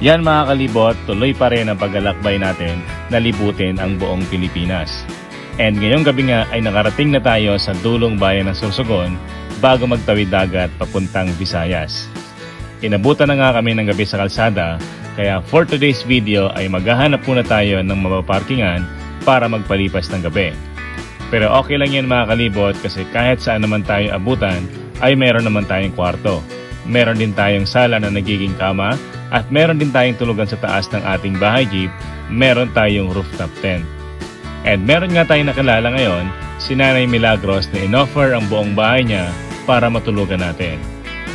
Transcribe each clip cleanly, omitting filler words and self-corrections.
Yan mga kalibot, tuloy pa rin ang paglalakbay natin na libutin ang buong Pilipinas. And ngayong gabi nga ay nakarating na tayo sa dulong bayan ng Sorsogon bago magtawid dagat papuntang Visayas. Inabutan na nga kami ng gabi sa kalsada, kaya for today's video ay maghahanap muna tayo ng mapaparkingan para magpalipas ng gabi. Pero okay lang yan mga kalibot kasi kahit saan naman tayo abutan ay meron naman tayong kwarto. Meron din tayong sala na nagiging kama at meron din tayong tulugan sa taas ng ating bahay jeep, meron tayong rooftop tent. And meron nga tayong nakilala ngayon, si Nanay Milagros na inoffer ang buong bahay niya para matulugan natin.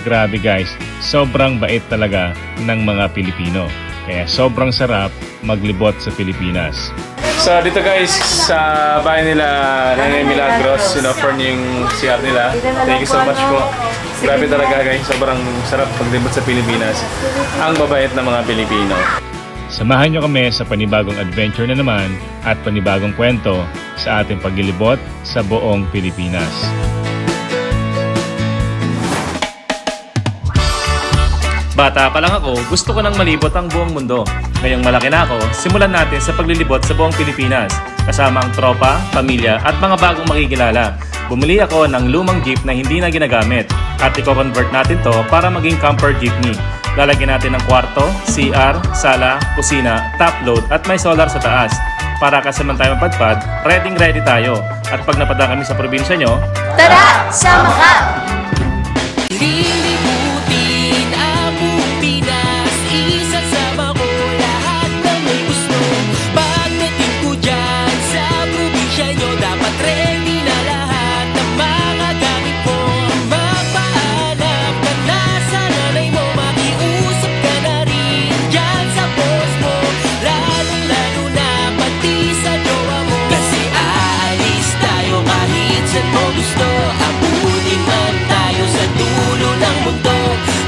Grabe guys, sobrang bait talaga ng mga Pilipino. Kaya sobrang sarap maglibot sa Pilipinas. So dito guys, sa bahay nila Nanay Milagros, inoffer niya yung CR nila. Thank you so much po. Grabe talaga guys, sobrang sarap paglibot sa Pilipinas. Ang babait ng mga Pilipino. Samahan nyo kami sa panibagong adventure na naman at panibagong kwento sa ating paglilibot sa buong Pilipinas. Bata pa lang ako, gusto ko nang malibot ang buong mundo. Ngayong malaki na ako, simulan natin sa paglilibot sa buong Pilipinas. Kasama ang tropa, pamilya at mga bagong makikilala. Bumili ako ng lumang jeep na hindi na ginagamit at i-convert natin to para maging camper jeepney. Lalagyan natin ng kwarto, CR, sala, kusina, top load at may solar sa taas. Para kasaman tayo mapadpad, ready tayo. At pag napadaan kami sa probinsya nyo, tara! Sama ka! Lilibutin ang buong Pinas, isasama ko lahat ng may gusto. Pagdating ko dyan sa probinsya nyo, dapat ready na lahat ng mga gamit mo. Magpaalam ka na sa nanay mo, makiusap ka na rin dyan sa boss mo. Lalo na pati sa jowa mo, kasi aalis tayo kahit saan mo gusto. Abutin man tayo sa dulo ng mundo,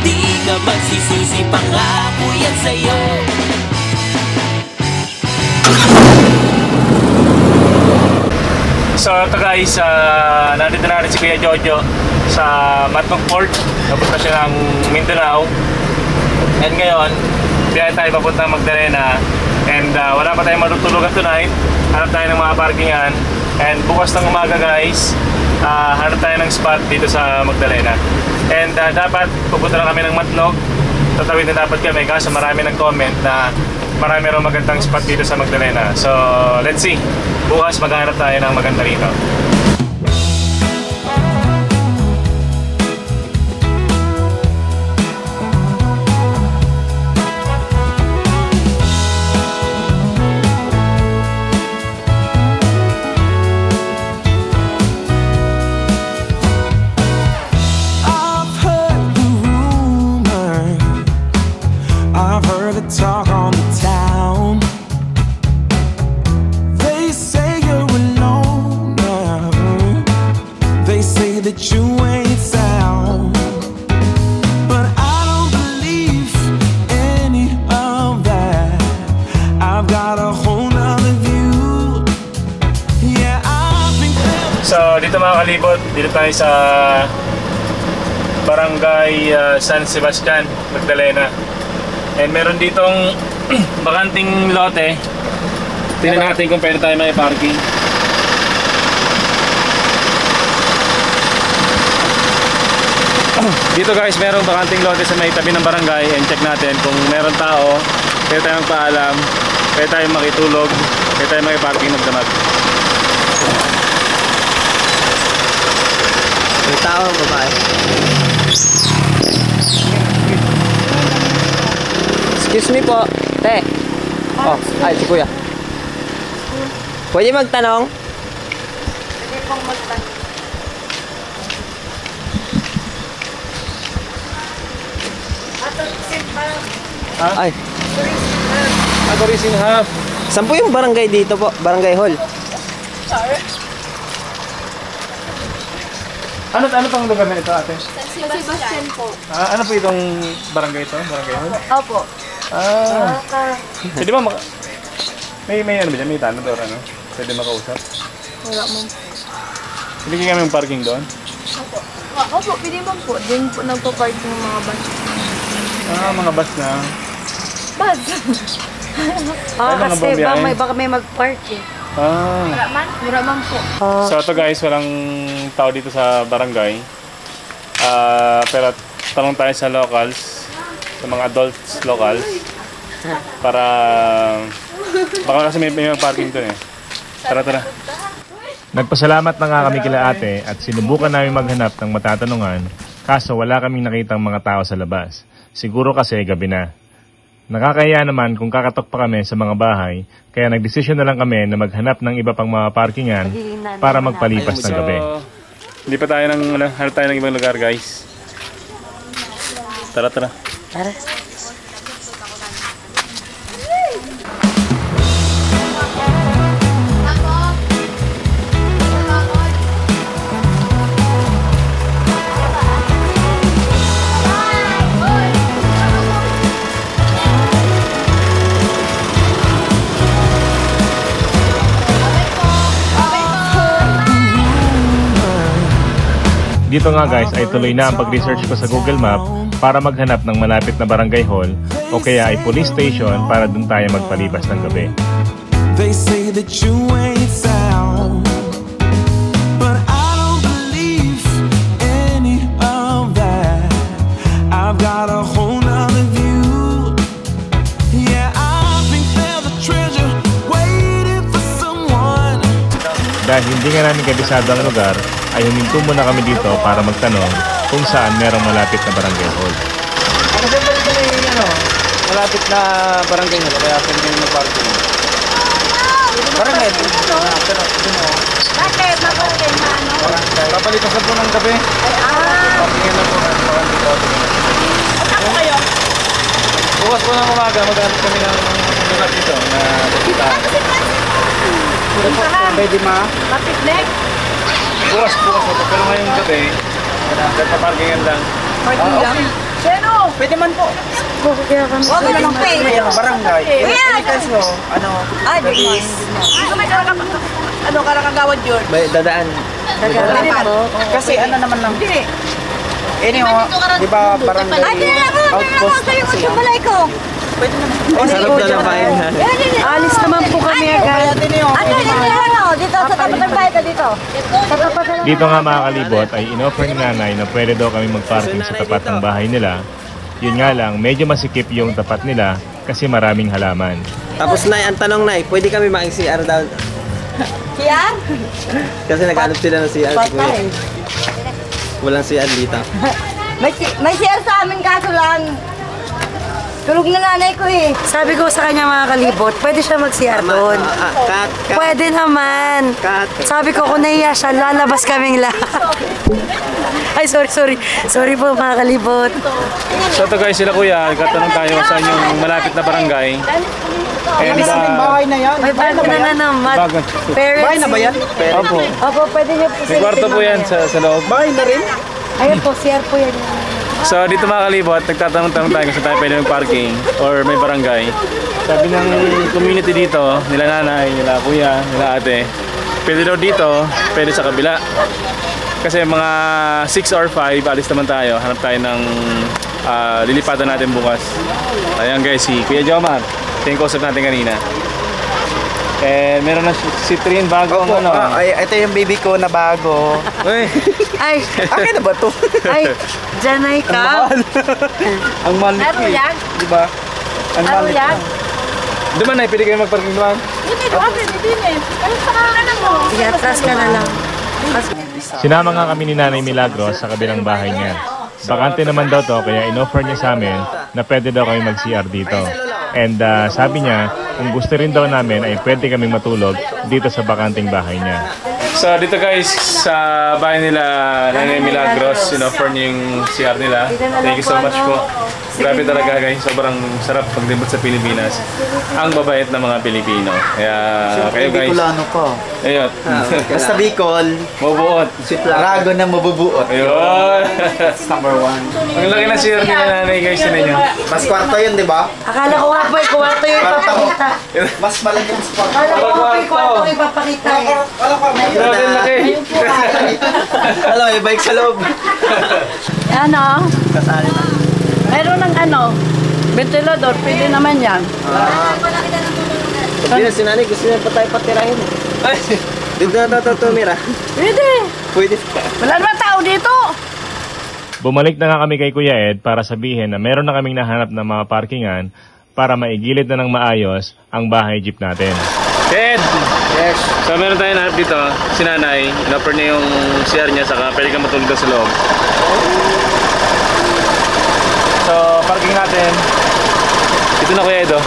di ka magsisisi, pangako yan sa'yo. So ito guys, nandito na rin si Kuya Jojo sa Matnog Port. Papunta siya ng Mindanao. And ngayon, biyahe tayo papunta ng Magdalena. And wala pa tayong matutulugan tonight. Hanap tayo ng mga parkingan. And bukas ng umaga guys, hanap tayo ng spot dito sa Magdalena. And dapat pupunta lang kami ng Matnog. Tatawid na dapat kami kasi marami nag-comment na marami rin magandang spot dito sa Magdalena. So let's see. Bukas maghanap tayo ng maganda rito. Talk on the town. They say you're alone now. They say that you ain't sound. But I don't believe any of that. I've got a whole nother view. Yeah, I think that... So dito mga kalibot, dito tayo sa Barangay San Sebastian, Magdalena. And meron ditong bakanting lote. Tingnan natin kung pwede tayo may parking. Dito guys, merong bakanting lote sa may tabi ng barangay. And check natin kung meron tao, pwede tayo magpaalam, pwede tayo makitulog, pwede tayo may parking magdamag. May tao, babae. Excuse me po, te. Oh, ay, si kuya. Pwede magtanong? Pwede pong magtanong. Ha? Ay. Tourism Hub. Saan po yung barangay dito po? Barangay Hall? Sorry. Ano pang lugar na ito ate? San Sebastian po. Ano po itong barangay ito? Barangay Hall? Opo. Pwede ba may ano ba dyan? May tanong doon ano? Pwede makausap? Wala mo. Hindi kami yung parking doon? Opo. Opo, pwede mo po. Diyan po nagpo-park ng mga bus. Mga bus na. Bus. Ano nga Kasi ba biyahe? baka may mag-park eh. Mura man po. So ito guys, walang tao dito sa barangay. Pero tanong tayo sa locals, sa mga adults locals. Para baka kasi may parking doon eh. Tara. Nagpasalamat na nga kami kila ate at sinubukan namin maghanap ng matatanungan, kaso wala kaming nakitang mga tao sa labas. Siguro kasi gabi na. Nakakahiya naman kung kakatok pa kami sa mga bahay, kaya nagdesisyon na lang kami na maghanap ng iba pang mga parkingan para magpalipas ng gabi. Hindi pa tayo hanap tayo ng ibang lugar guys. Tara. Tara. Dito nga guys ay tuloy na ang pag-research ko sa Google Map para maghanap ng malapit na barangay hall o kaya ay police station para dun tayo magpalibas ng gabi. They say that you ain't sound, but I don't believe any of that. I've got a whole nother view. Yeah, I think there's a treasure waiting for someone. Dahil hindi nga namin kabisado ang lugar, ay huminto muna kami dito para magtanong kung saan merong malapit na barangay hall. Kasi ba dito may malapit na barangay hall, kaya pwede kami mag-parking. Barangay, pero Bakit? Bakit? papalitasan po ng gabi. Parkingan lang po ng barangay hall. Ako kayo? Bukas po ng umaga, maghanap kami ng lugar dito na pupuntahan. Pwede ma? Mapiknek? Bukas ito, pero ngayong gabi, paparkingan lang. Parking lang? Pero! Pwede man po. Huwag na lang pay. May barangay. Yes! Ay, di mas. Ano may karakagawad yun? Dadaan. Kasi ano naman lang. Hindi. Di ba barangay outpost na kasi yan? Pwede naman. Sarap na lang kain. Alis naman po kami agad. Dito, sa tapat ng bahay ka dito. Dito nga mga kalibot ay inoffer ni nanay na pwede daw kami magparking sa tapat ng bahay nila. Yun nga lang, medyo masikip yung tapat nila kasi maraming halaman. Tapos Nay, ang tanong Nay, pwede kami mag-CR daw? CR? Kasi nag-alap sila ng CR. Walang CR dito. May CR sa amin kaso lang. Tulog na nanay ko eh. Sabi ko sa kanya mga kalibot, pwede siya mag-CR doon. Cut. Pwede naman. Cut. Sabi ko kung nahiya siya, lalabas kaming lahat. Ay, sorry. Sorry po mga kalibot. So ito guys, sila kuya, katanong tayo sa inyong malapit na barangay. And Bahay na yan. May bago na nga naman. bago. Parents. Bahay na ba yan? Opo. Opo, pwede niyo po May kwarto po yan sa loob. Bahay na rin? Ayun po, CR po yan. So dito mga kalibot, nagtatanong-tanong tayo kung saan tayo pwede mag-parking or may barangay. Sabi ng community dito, nila nanay, nila kuya, nila ate, pwede daw dito, pwede sa kabila. Kasi mga 6 or 5, alis naman tayo, hanap tayo ng lilipatan natin bukas. Ayan guys, si Kuya Jomar, ito yung kausap natin kanina. Eh, meron na si Trin bago ang ano. Ito yung baby ko na bago. Uy, Ay, Akin na ba to? ay, Janay ka. Ang mahal nito Ano yan? Di ba? Ang mahal Ano nito. yan? duman na, pwede kayo mag-parking duman. Hindi ko ako, hindi din eh. Ano sa kanan mo? Sige, atras ka na lang. Sinama nga kami ni Nanay Milagros sa kabilang bahay niya. Bakante naman daw to, kaya in-offer niya sa amin na pwede daw kami mag-CR dito. And sabi niya, kung gusto rin daw namin ay pwede kaming matulog dito sa bakanting bahay niya. So dito guys, sa bahay nila Nanay Milagros, in-offer niya yung CR nila. Thank you so much po. Grabe talaga guys, sobrang sarap paglibot sa Pilipinas. Ang babait ng mga Pilipino. Kaya kayo guys, Bicolano ko. ayun, Basta Bicol, mabuot. Rago na mabubuot. Ayun. Number 1. Ang laki na CR nila nanay guys, yun niyo. Mas kwarto yun, di ba? Akala ko nga po, kwarto yung ipapakita. Mas malaki mas kwarto. Akala ko nga po, kwarto yung ipapakita. Wala pa, may Grabe ang laki. Alam, may bike sa loob. Ano? Kasali na. Meron ng ano? Ventilador, pwede naman yan. Sabi na si nanay, gusto niya pa tayo patirahin. Dito na tumira. Pwede. Wala naman tao dito. Bumalik na nga kami kay Kuya Ed para sabihin na meron na kaming nahanap ng mga parkingan para maigilid na ng maayos ang bahay jeep natin. Ed! Yes. So meron tayo nahanap dito, si nanay, in-offer niya yung CR niya, saka pwede ka matulog sa loob. So parking natin, ito na Kuya Ed oh.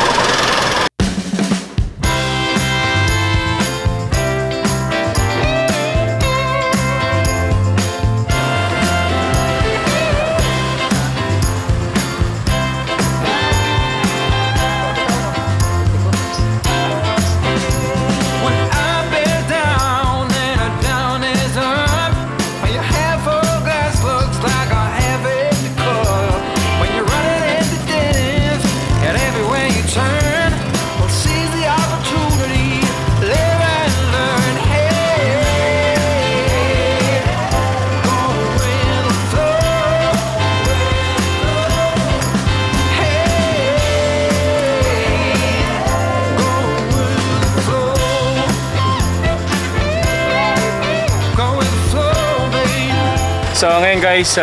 So ngayon guys,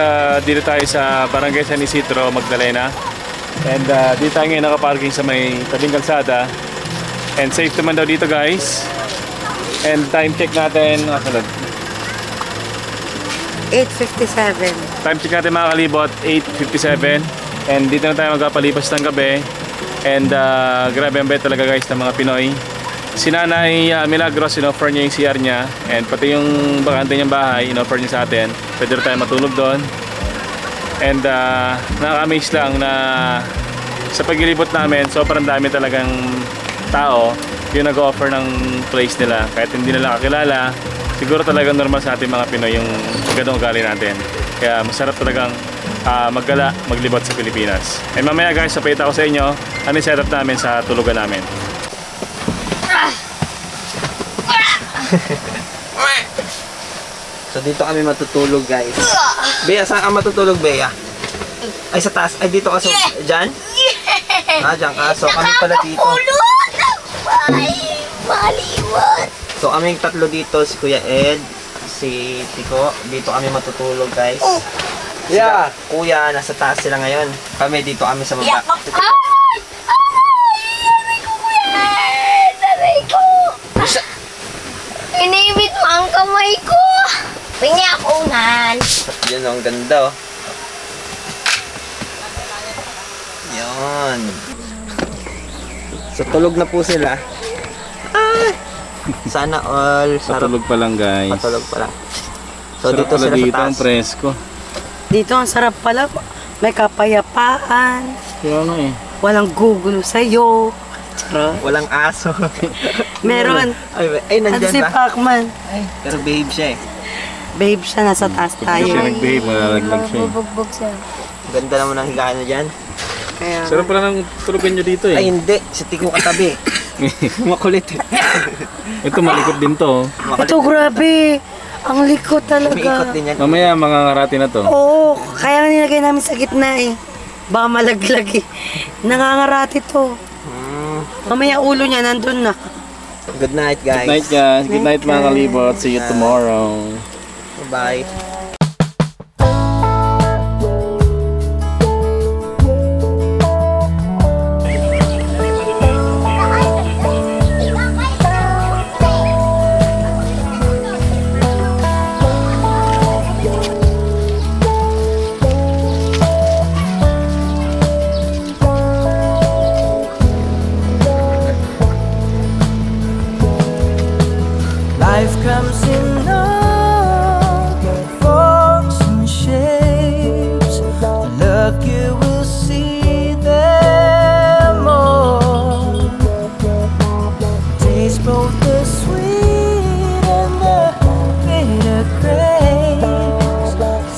dito tayo sa Barangay San Isidro, Magdalena. And dito tayo ngayon nakaparking sa may tabing kalsada. And safe naman daw dito guys. And time check natin, nakasunod. 8:57. Time check natin mga kalibot, 8:57. And dito na tayo magpapalipas ng gabi. And grabe ang bet talaga guys ng mga Pinoy. Si Nanay Milagros, in-offer niya yung CR niya. And pati yung bakante niyang bahay, in-offer niya sa atin. Pwede rin tayo matulog doon. And nakaka-amaze lang na sa paglilibot namin, sobrang dami talagang tao yung nag-offer ng place nila. Kahit hindi nila kakilala, siguro talagang normal sa ating mga Pinoy yung ganong ugali natin. Kaya masarap talagang maggala, maglibot sa Pilipinas. And mamaya guys, sapita ko sa inyo ano yung setup namin sa tulugan namin. So dito kami matutulog guys. Bea, saan ka matutulog Bea? Ay sa taas, ay dito ka sa, dyan? Dyan ka, so kami pala dito. So kaming tatlo dito, si Kuya Ed, si Tiko, dito kami matutulog guys. Yeah. Kuya, nasa taas sila ngayon. Kami dito kami sa baba. Inibit mo ang kamay ko. Pingi ako unan. Yan, ang ganda oh. Yan. So tulog na po sila. Sana all. Patulog pa lang guys. Patulog pa lang. So sarap dito sila dito, sa taas. ang presko. Dito ang sarap pala. May kapayapaan. Kaya nga eh. Walang gugulo sa'yo. Charot. Walang aso. Meron. Ay Ano nandyan si ba? Pacman? Pero behave siya eh. Babe siya, nasa taas Hindi tayo. siya nag-behave, malalaglag siya eh. Bugbog siya. Ganda naman ang higaan nyo dyan. Kaya, Sarap pala ng tulugan nyo dito eh. Ay hindi, si Tiko katabi. Makulit eh. Ito malikot din to. ito grabe. Ang likot Umiikot talaga. din yan. Mamaya mga ngarati na to. Oo, kaya nilagay namin sa gitna eh. Baka malaglag eh. Nangangarati to. Mamaya ulo niya nandun na. Good night guys. Good night guys. Good night mga kalibot. See you tomorrow. Bye. Life comes in all forms and shapes. Look, you will see them all. Taste both the sweet and the bitter grapes.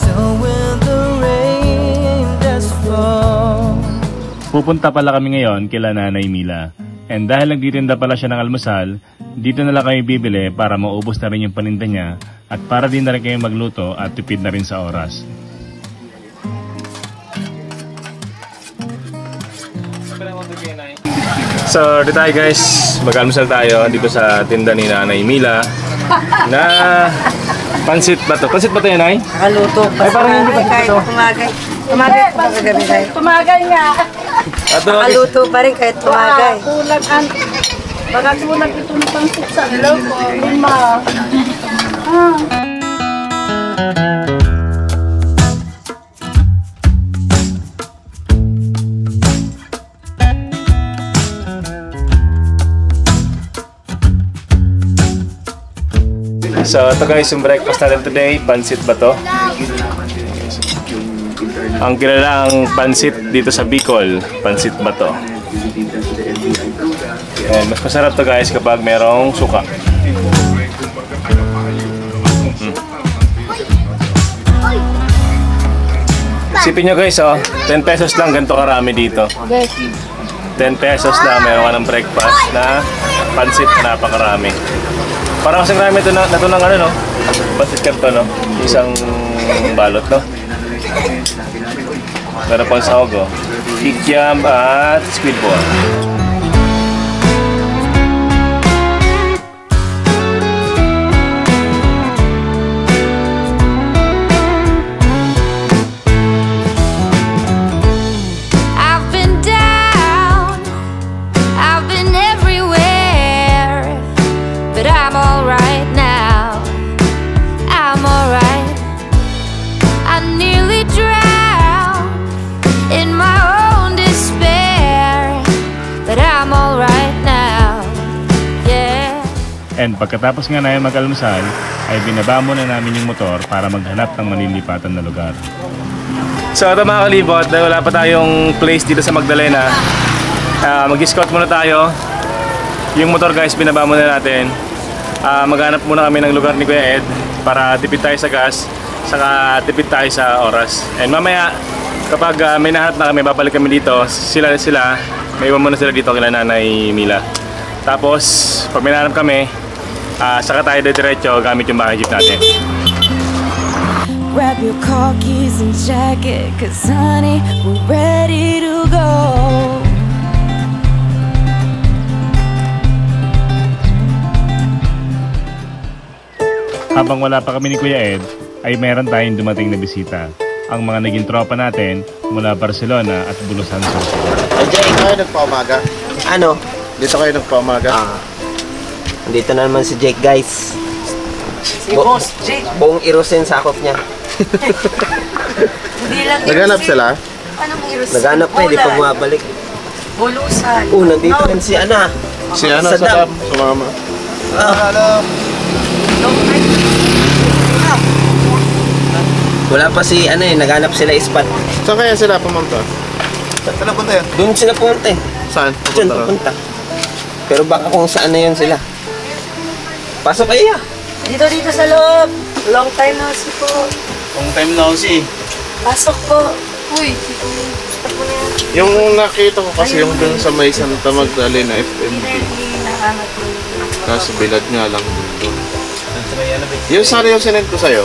So when the rain does fall. Pupunta pala kami ngayon kila Nanay Mila. And dahil nagtitinda pala siya ng almusal, dito na lang kami bibili para maubos na rin yung paninda niya at para din na rin kayo magluto at tipid na rin sa oras. So, dito tayo guys, mag-almusal tayo dito sa tinda ni Nanay Mila na pansit ba to? Pansit ba to yan, Nay? Nakaluto pa. Ay, parang hindi pa kahit ito. tumagay. Tumagay pa kagabi tayo. Tumagal nga. Nakaluto pa rin kahit tumagay. Kulag ang... Baka kulag itong pangsit sa ilaw ko. Lima. So, ito guys, yung breakfast natin today, pansit ba to? Ang kilalang pansit dito sa Bicol, pansit ba to? And mas masarap to guys kapag merong suka. Isipin nyo guys, oh, 10 pesos lang, ganito karami dito. 10 pesos lang, meron ka ng breakfast na pansit na napakarami. Parang kasing rami ito na ito ng ano, no? Pansit karton, no? Isang balot, no? Meron pang sahog, oh. Kikiam at squid ball. I've been down, I've been everywhere, but I'm alright now, I'm alright. I nearly drowned in my own despair, but I'm alright now, yeah. And pagkatapos nga na mag-almusal, ay binaba muna namin yung motor para maghanap ng malilipatan na lugar. So ito mga kalibot, dahil wala pa tayong place dito sa Magdalena, mag-scout muna tayo. Yung motor guys, binaba muna natin. Maghanap muna kami ng lugar ni Kuya Ed para tipid tayo sa gas, saka tipid tayo sa oras. And mamaya, kapag may nahanap na kami, babalik kami dito. Sila, may iwan muna sila dito kila Nanay Mila. Tapos, pag may nahanap kami, saka tayo diretso gamit yung bahay jeep natin. Grab your car keys and jacket, 'cause honey, we're ready to go. Habang wala pa kami ni Kuya Ed, ay meron tayong dumating na bisita. Ang mga naging tropa natin mula Barcelona at Bulusan Sur. Diyan kayo nagpaumaga. Ano? Dito kayo nagpaumaga. Andito na naman si Jake guys. Si Boss Jake. Buong Irusin sakop niya. Hindi lang Naghanap sila? Anong irus? Naghanap pa, hindi pa bumabalik. Bulusan. Nandito rin si Ana. Si ano, Saddam. Sumama. Wala pa si ano eh, naghanap sila spot. Saan kaya sila pumunta? Saan napunta yan? Doon sila pumunta eh. Saan? Diyan pupunta. Pero baka kung saan na yun sila. Pasok kayo. Dito sa loob. Long time no see po. Long time now see. Pasok po. Uy, stop mo na yan. Yung nakita ko kasi yung dun sa may Santa Magdalena FMB. Nakahanap mo. Kaso bilad nga lang dun. Yung sana yung sinend ko sa'yo.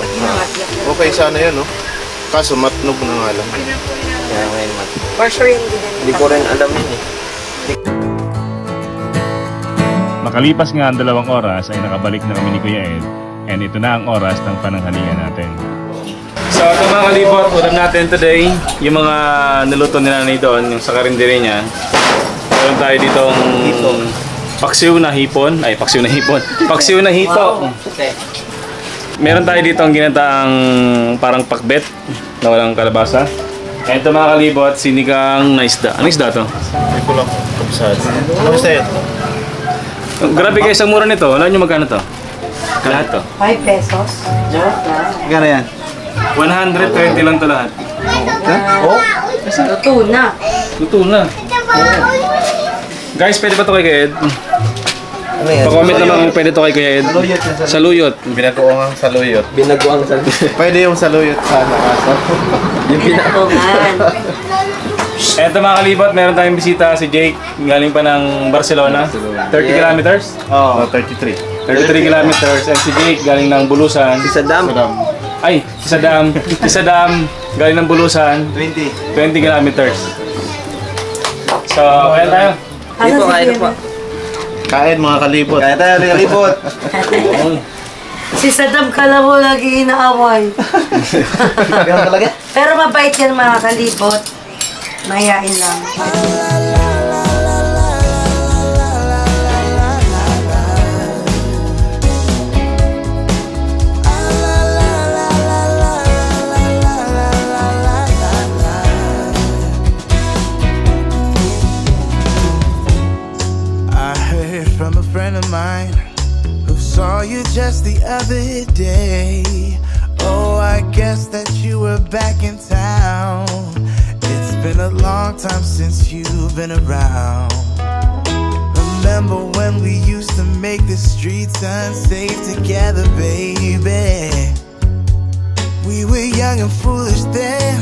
Okay sana yun, no? Kaso matnog na nga lang. Kaya ngayon mat. For sure hindi. Hindi ko rin alam yun eh. Makalipas nga ang 2 oras ay nakabalik na kami ni Kuya Ed, and ito na ang oras ng pananghalian natin. So ito mga kalibot, ulam natin today, yung mga niluto ni Nanay doon, yung sa karindere niya. Meron tayo ditong paksiw na hipon, paksiw na hito. Meron tayo dito ang ginataang parang pakbet na walang kalabasa. And ito mga kalibot, sinigang na isda. Ano isda to? May kulang kapsad. Ano gusto yun? Grabe guys, ang mura nito. Alam nyo magkano to? Lahat to. 5 pesos. Joke lang. Gana yan? 120 lang to lahat. Oh? Luto na. Luto na. Guys, pwede ba to kay Kuya Ed? Ano yan? Pa-comment naman kung pwede to kay Kuya Ed. Saluyot. Binagoong ang saluyot. Binagoang sa... Pwede yung saluyot sana kaso. Yung Man. Eto mga kalibot, meron tayong bisita si Jake. Galing pa ng Barcelona. 30 kilometers? Oo, 33. 33 kilometers. And si Jake galing ng Bulusan. Si Saddam. Ay, si Saddam galing ng Bulusan. 20 kilometers. So, kaya tayo. Hindi po, kain na po. Kain mga kalibot. Kain tayo, kalibot. Si Saddam Kalabo lagi inaaway. Ganun talaga? Pero mabait yan mga kalibot. Mayayain lang. I heard from a friend of mine who saw you just the other day. Oh, I guess that you were back in town. It's been a long time since you've been around. Remember when we used to make the streets unsafe together, baby? We were young and foolish then.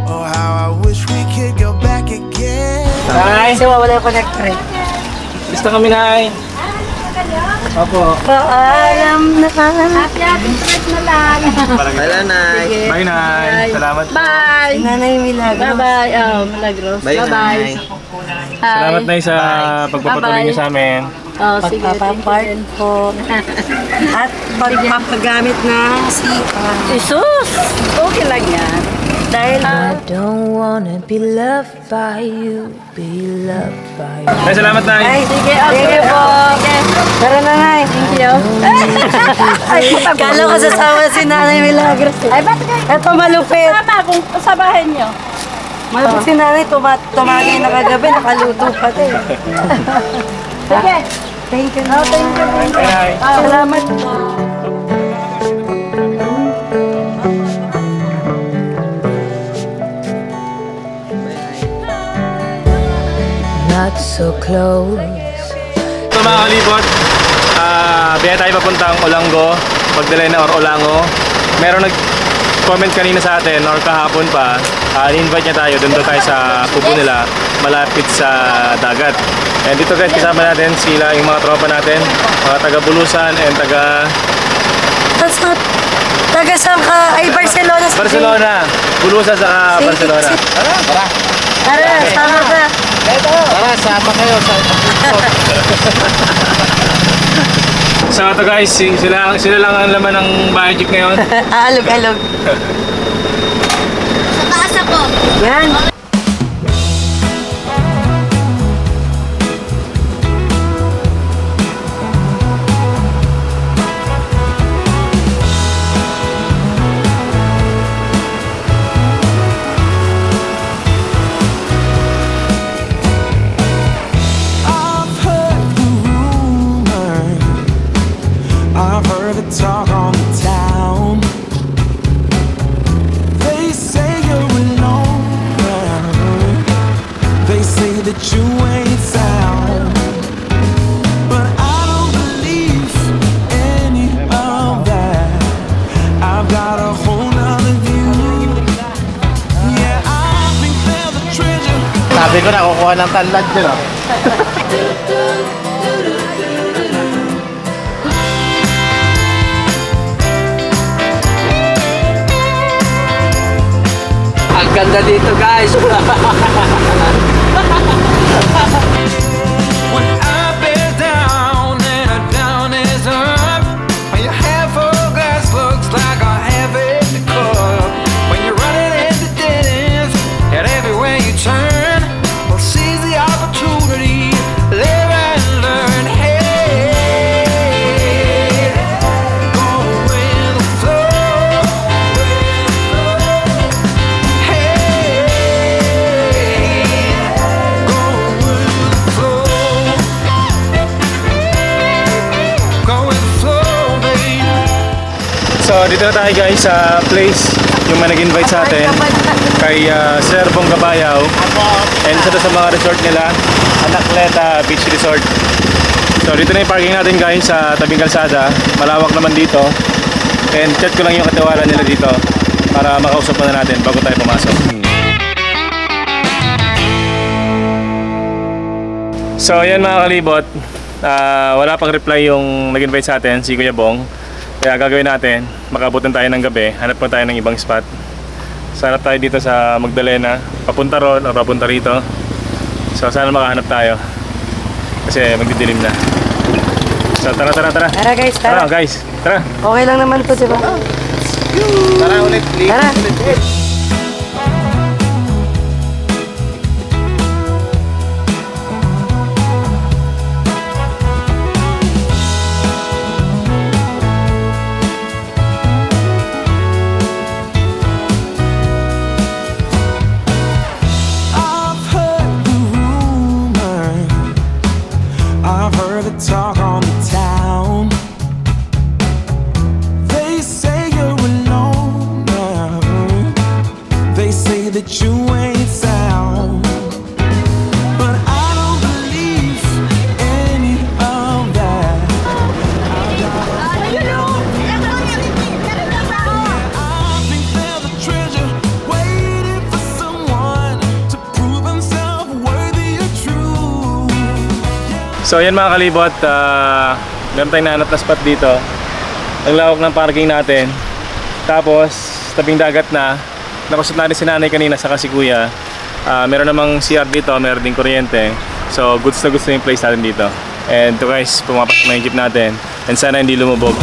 Oh, how I wish we could go back again. Kasi wala yung connector eh. Gusto kami, Nay. Opo. Paalam na. Happy Christmas na lang. Wala, Nay. Bye, Nay. Salamat. Bye. Nanay Milagros. Bye-bye. Milagros. Bye, Nay. Salamat, Nay, sa pagpapatuloy niyo sa amin. Oh, sige. Pagpapapart po. At pagpapagamit ng CR. Jesus! Okay lang yan. Dahil I don't wanna be loved by you, be loved by you. Nay, salamat, Nay. Ay, Sige, sige po. Tara na, Nay. Thank you. Kala ko sasama si Nanay Milagros. Ay, ba't kayo? Ito malupit. Tama, kung sa bahay niyo. Malupit si Nanay. Tumagi na kagabi. Nakaluto pa ito. Sige. Thank you. Oh, thank you. Thank you. Nay. Salamat po. Not so close. So mga kalibot, biya tayo papuntang Olanggo, Magdalena or Olango. Meron nag-comment kanina sa atin or kahapon pa, in-invite niya tayo, doon tayo sa kubo nila, malapit sa dagat. And dito guys, kasama natin sila, yung mga tropa natin, mga taga-Bulusan and Taga saan ka? Ay, Barcelona. Barcelona. Bulusan sa Barcelona. Tara! Tara, sama ka. Tara, sama kayo. So ito guys, sila lang ang laman ng bahay jeep ngayon. Alog-alog. Sa taas ako. Yan. I've heard the talk on the town. They say you're alone. They say that you ain't sound. But I don't believe any of that. I've got a whole nother view. Yeah, I think they're the treasure. Sabi ko na, kukuha ng tanlad dyan, oh. Ang ganda dito, guys. When up is down and a down is up, when your half full glass looks like a half empty cup, when you're running into dead ends and everywhere you turn, well, seize the opportunity, live and learn. Hey, go with the flow. So dito na tayo guys sa place yung mga nag-invite sa atin kay Sir Bong Gabayaw and isa to sa mga resort nila, Anacleta Beach Resort. So dito na yung parking natin guys sa tabing kalsada, malawak naman dito and chat ko lang yung katiwala nila dito para makausap na natin bago tayo pumasok. So ayan mga kalibot, wala pang reply yung nag-invite sa atin, si Kuya Bong. Kaya gagawin natin, makabutan tayo ng gabi, hanap pa tayo ng ibang spot. Sarap tayo dito sa Magdalena, papunta ron o papunta rito. So sana makahanap tayo. Kasi magdidilim na. So tara. Tara guys, tara. Tara guys, tara. Okay lang naman to, diba? Tara ulit, please. Tara. I've heard the talk on the town. They say you're alone now. They say that you ain't sound. But I don't believe any of that. I think there's a treasure waiting for someone to prove himself worthy or true. So yan mga kalibot, meron tayong nahanap na spot dito. Ang lawak ng parking natin. Tapos tabing dagat na. Nakusot natin si nanay kanina saka si kuya. Meron namang CR dito, meron ding kuryente. So goods na yung place natin dito. And to guys, pumapasok na yung jeep natin. And sana hindi lumubog.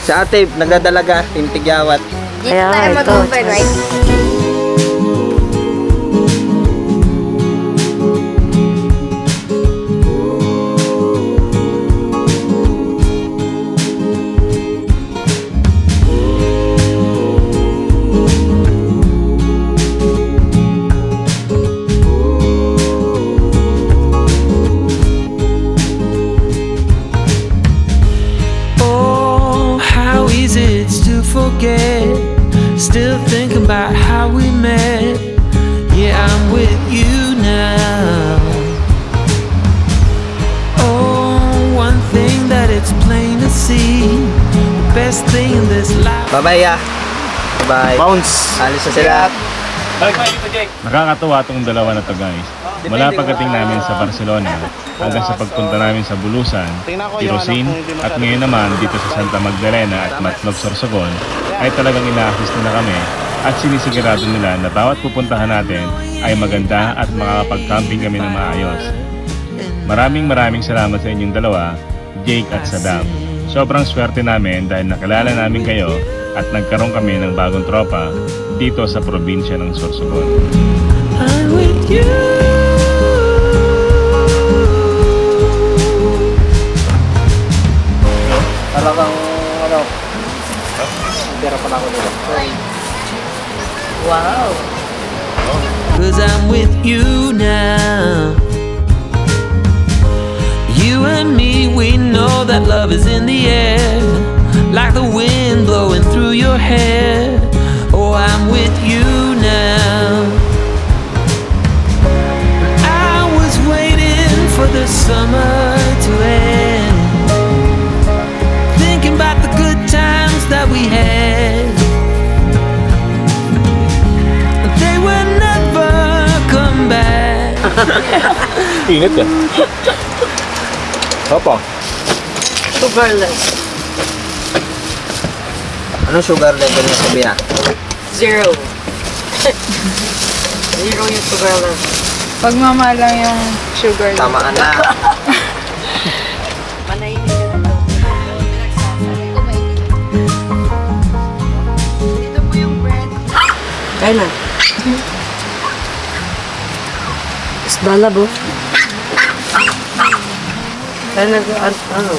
Si ate, nagdadalaga, tintigyawat. Dito tayo mag-override. Still thinking about how we met. Yeah, I'm with you now. Oh, one thing that it's plain to see, the best thing in this life. Bye-bye, ya. Bye. Bounce! Alis na sila. Nakakatuwa itong dalawa na to guys. Mula pagdating namin sa Barcelona hanggang sa pagpunta namin sa Bulusan, Irosin at ngayon naman dito sa Santa Magdalena at Matnog, Sorsogon ay talagang ina-assist nila kami at sinisigurado nila na bawat pupuntahan natin ay maganda at makakapag-camping kami ng maayos. Maraming salamat sa inyong dalawa, Jake at Saddam. Sobrang swerte namin dahil nakilala namin kayo at nagkaroon kami ng bagong tropa dito sa probinsya ng Sorsogon. I'm with you. Talagang ano, pera pala ako dito. Wow! 'Cause I'm with you now. You and me, we know that love is in the air, like the wind blowing through your hair. Oh, I'm with you now. I was waiting for the summer to end, thinking about the good times that we had. They will never come back. Ingat ka. Opo. Sugarless. Anong sugar level niya sa biya? 0. 0 yung sugarless. Pagmamahal lang yung sugar. Tamaan na. Manahimik ka na to. Dito po yung bread. Kaya na. Isbala bo. Kaya na, ano?